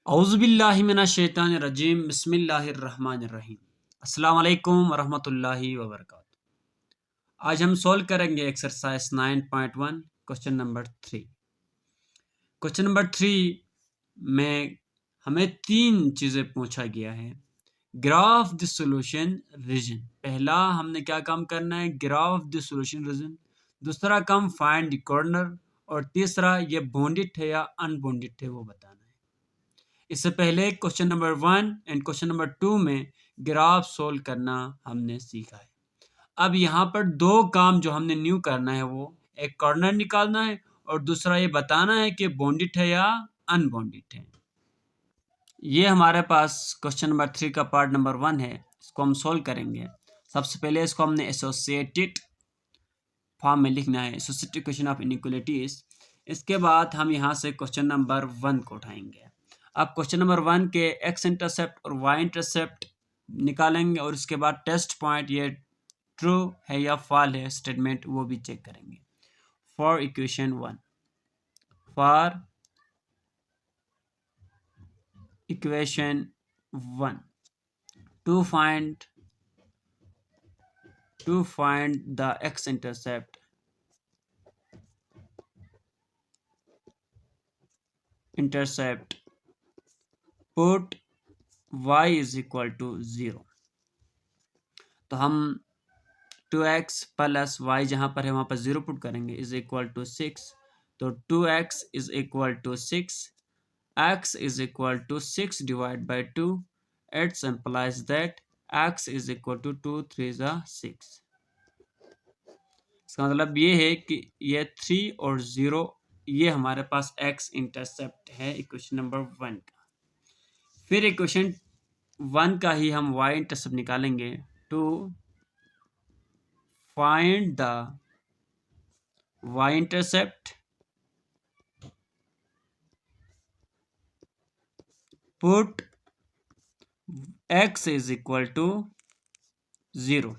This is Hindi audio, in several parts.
औज़ुबिल्लाहिमिनश्शैतानिर्रजीम बिस्मिल्लाहिर्रहमानिर्रहीम। अस्सलाम वालेकुम वरहमतुल्लाहि वबरकातुहू। आज हम सॉल्व करेंगे exercise 9.1 question number 3। Question number 3 में हमें तीन चीज़ें पूछा गया है। Graph the solution region. पहला हमने क्या काम करना है, ग्राफ द सॉल्यूशन रीजन। दूसरा काम फाइंड द कॉर्नर, और तीसरा ये बॉन्डेड है या अनबॉन्डेड है वो बताना है। इससे पहले question number 1 and question number 2 में ग्राफ सोल्व करना हमने सीखा है। अब यहाँ पर दो काम जो हमने न्यू करना है, वो एक कॉर्नर निकालना है और दूसरा ये बताना है कि बॉन्डेड है या अनबॉन्डेड है। ये हमारे पास क्वेश्चन नंबर 3 का पार्ट नंबर 1 है, इसको हम सोल्व करेंगे। सबसे पहले इसको हमने एसोसिएटेड फॉर्म में लिखना है, एसोसिएटेड इक्वेशन ऑफ इनइक्वालिटीज। इसके बाद हम यहाँ से क्वेश्चन नंबर 1 को उठाएंगे। अब क्वेश्चन नंबर 1 के एक्स इंटरसेप्ट और वाई इंटरसेप्ट निकालेंगे और उसके बाद टेस्ट पॉइंट ये ट्रू है या फॉल है स्टेटमेंट वो भी चेक करेंगे। For equation 1, for equation 1 to find the x intercept put y is equal to 0। तो हम 2x प्लस वाई जहाँ पर है वहाँ पर 0 पुट करेंगे, इज इक्वल टू 6। तो 2x is equal to 6, x is equal to 6 divide by 2। It's implies that x is equal to 2 3 6। इसका मतलब ये है कि ये 3 और 0 ये हमारे पास x इंटरसेप्ट है इक्वेशन नंबर 1 का। फिर इक्वेशन 1 का ही हम y इंटरसेप्ट निकालेंगे। To find the y intercept, put x is equal to 0।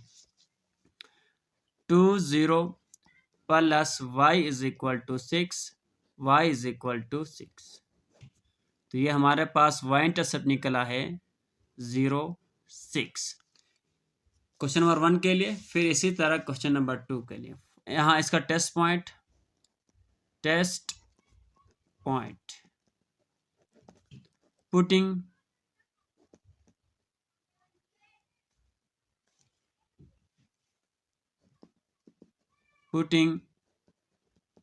2 0 plus y is equal to 6, y is equal to 6। तो ये हमारे पास y इंटरसेप्ट निकला है 0 6 क्वेश्चन नंबर 1 के लिए। फिर इसी तरह क्वेश्चन नंबर 2 के लिए यहाँ इसका test point putting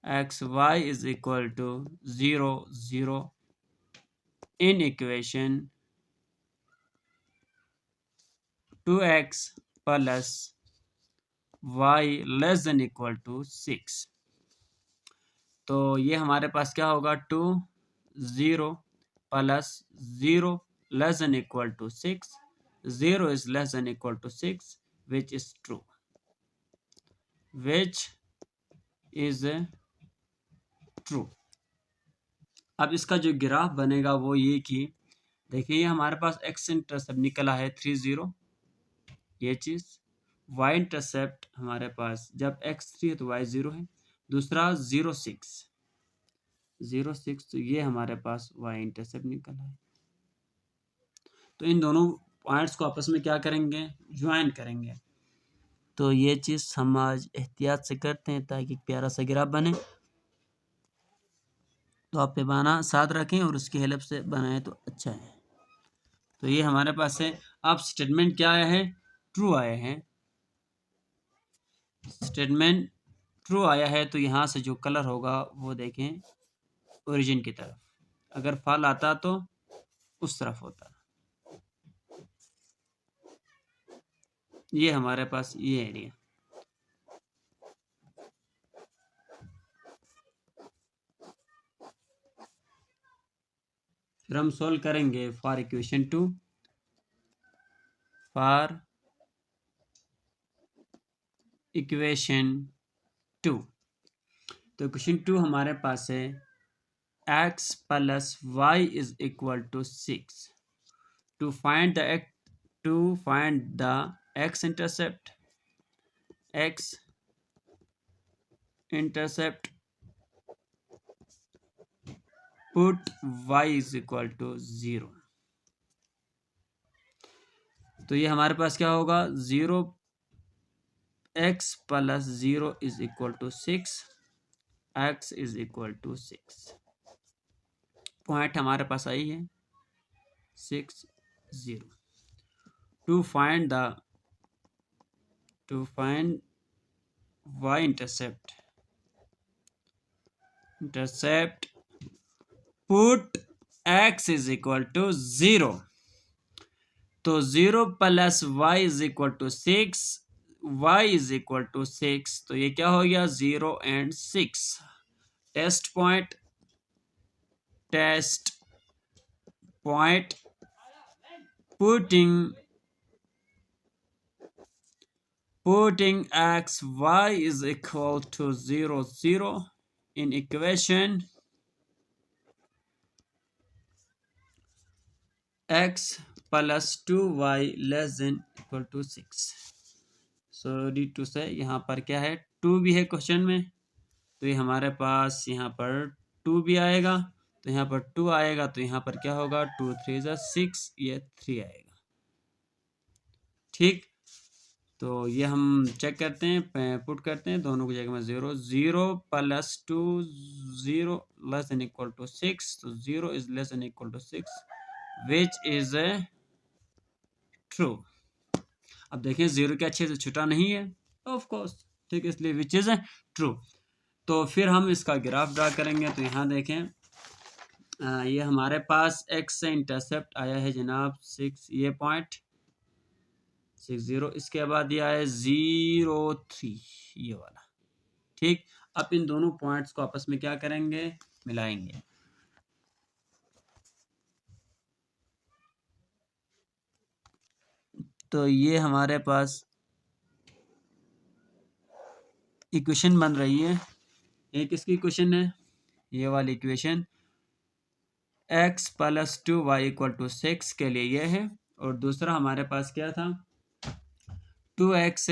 x y is equal to 0 0 in equation 2x plus y less than equal to 6। तो ये हमारे पास क्या होगा, 2 0 plus 0 less than equal to 6। 0 is less than equal to 6 which is true, which is true. अब इसका जो ग्राफ बनेगा वो ये कि देखिए हमारे पास x इंटरसेप्ट निकला है 3 0, ये चीज़। y इंटरसेप्ट हमारे पास जब x 3 है तो y 0 है। दूसरा 0 6, तो ये हमारे पास y इंटरसेप्ट निकला है। तो इन दोनों पॉइंट्स को आपस में क्या करेंगे, ज्वाइन करेंगे। तो ये चीज़ हम आज एहतियात से करते हैं ताकि प्यारा सा ग्राफ बने। तो आप पैमाना साथ रखें और उसकी हेल्प से बनाएं तो अच्छा है। तो ये हमारे पास है। अब स्टेटमेंट क्या आया है, ट्रू आया है। स्टेटमेंट ट्रू आया है तो यहाँ से जो कलर होगा वो देखें ओरिजिन की तरफ, अगर फॉल आता तो उस तरफ होता। ये हमारे पास ये एरिया। फिर हम सोल्व करेंगे फॉर इक्वेशन 2, फॉर इक्वेशन 2। तो इक्वेशन 2 हमारे पास है x plus y is equal to 6। To find the x intercept put y is equal to 0। तो ये हमारे पास क्या होगा, 0x plus 0 is equal to 6, x is equal to 6। Point हमारे पास आई है 6 0। To find y intercept put x is equal to 0। तो 0 plus y is equal to 6, y is equal to 6, तो ये क्या हो गया 0 and 6। Test point putting x y is equal to 0 0 in equation x plus 2y less than equal to 6। Sorry two से यहाँ पर क्या है 2 भी है क्वेश्चन में, तो ये हमारे पास यहाँ पर 2 भी आएगा, तो यहाँ पर 2 आएगा, तो यहाँ पर क्या होगा 2 3 जा 6, ये 3 आएगा। ठीक, तो ये हम चेक करते हैं, पुट करते हैं दोनों की जगह में 0 0 plus 2 0 less than equal to 6, तो 0 is less than equal to 6 which is true. अब देखें 0 के अच्छे से छुटा नहीं है ऑफ कोर्स, ठीक है, इसलिए विच इज ट्रू। तो फिर हम इसका ग्राफ ड्रा करेंगे। तो यहाँ देखें ये हमारे पास x से इंटरसेप्ट आया है जनाब 6, ये पॉइंट 6 0, इसके बाद ये आया 0 3, ये वाला। ठीक, अब इन दोनों पॉइंट्स को आपस में क्या करेंगे, मिलाएंगे। तो ये हमारे पास इक्वेशन बन रही है। ये किसकी इक्वेशन है, ये वाली equation x plus 2y equal to 6 के लिए ये है, और दूसरा हमारे पास क्या था 2x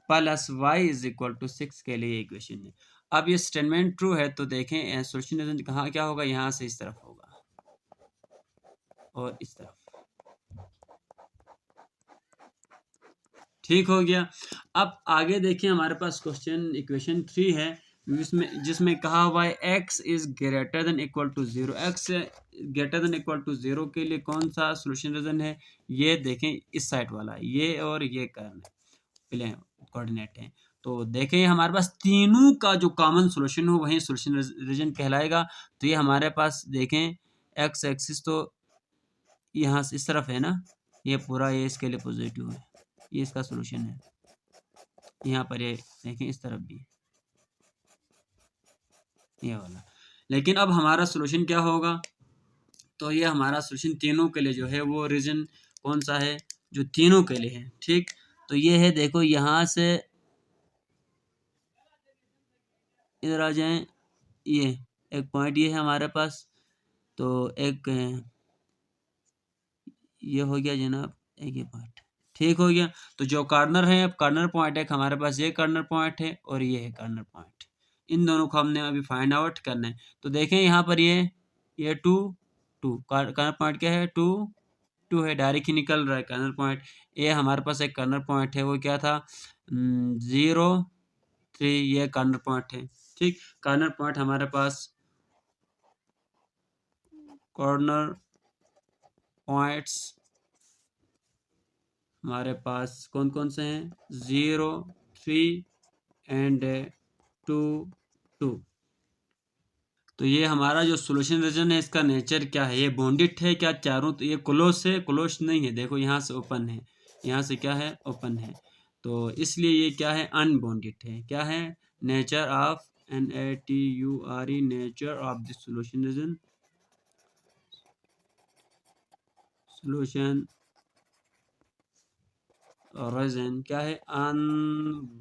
plus y is equal to 6 के लिए इक्वेशन है। अब ये स्टेटमेंट ट्रू है, तो देखें सोल्यूशन कहाँ क्या होगा, यहाँ से इस तरफ होगा और इस तरफ। ठीक हो गया। अब आगे देखिए हमारे पास क्वेश्चन इक्वेशन 3 है, जिसमें कहा हुआ है x is greater than equal to 0। x greater than equal to 0 के लिए कौन सा सोल्यूशन रीजन है, ये देखें इस साइड वाला, ये और ये प्लेन कोऑर्डिनेट है। तो देखें हमारे पास तीनों का जो कॉमन सोल्यूशन हो वही सोल्यूशन रीजन कहलाएगा। तो ये हमारे पास देखें x एक्सिस तो यहाँ से इस तरफ है ना, ये पूरा ये इसके लिए पॉजिटिव है, ये इसका सोल्यूशन है। यहाँ पर ये देखें इस तरफ भी ये वाला। लेकिन अब हमारा सोल्यूशन क्या होगा, तो ये हमारा सोल्यूशन तीनों के लिए जो है वो रीजन कौन सा है, जो तीनों के लिए है। ठीक, तो ये है, देखो यहाँ से इधर आ जाएं, ये एक पॉइंट ये है हमारे पास, तो एक ये हो गया जनाब, एक ये पॉइंट। ठीक हो गया। तो जो कॉर्नर है, अब कॉर्नर पॉइंट है हमारे पास, ये कॉर्नर पॉइंट है और ये है कॉर्नर पॉइंट। इन दोनों को हमने अभी फाइंड आउट करना है। तो देखें यहाँ पर ये 2 2 कॉर्नर पॉइंट क्या है 2 2 है, डायरेक्ट ही निकल रहा है कॉर्नर पॉइंट। ये हमारे पास एक कॉर्नर पॉइंट है, वो क्या था 0 3, ये कॉर्नर पॉइंट है। ठीक, कॉर्नर पॉइंट हमारे पास कॉर्नर पॉइंट्स हमारे पास कौन कौन से हैं 0 3 एंड 2 2। तो ये हमारा जो सोल्यूशन रीजन है इसका नेचर क्या है, ये बॉन्डेड है क्या चारों, तो ये क्लोज है, क्लोज नहीं है, देखो यहाँ से ओपन है, यहाँ से क्या है ओपन है, तो इसलिए ये क्या है अनबॉन्डेड है। क्या है nature of NATURE, nature of the solution region, solution region क्या है अनबॉन्डेड।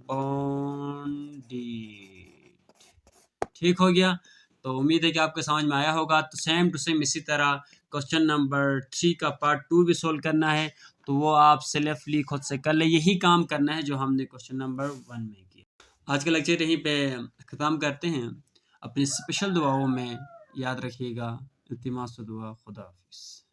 ठीक हो गया। तो उम्मीद है कि आपको समझ में आया होगा। तो सेम टू सेम इसी तरह क्वेश्चन नंबर 3 का पार्ट 2 भी सोल्व करना है, तो वो आप सेल्फली खुद से कर ले, यही काम करना है जो हमने क्वेश्चन नंबर 1 में किया। आज का लेक्चर यहीं पे ख़त्म करते हैं। अपनी स्पेशल दुआओं में याद रखिएगा। इल्तिमास दुआ, खुदा हाफिज़।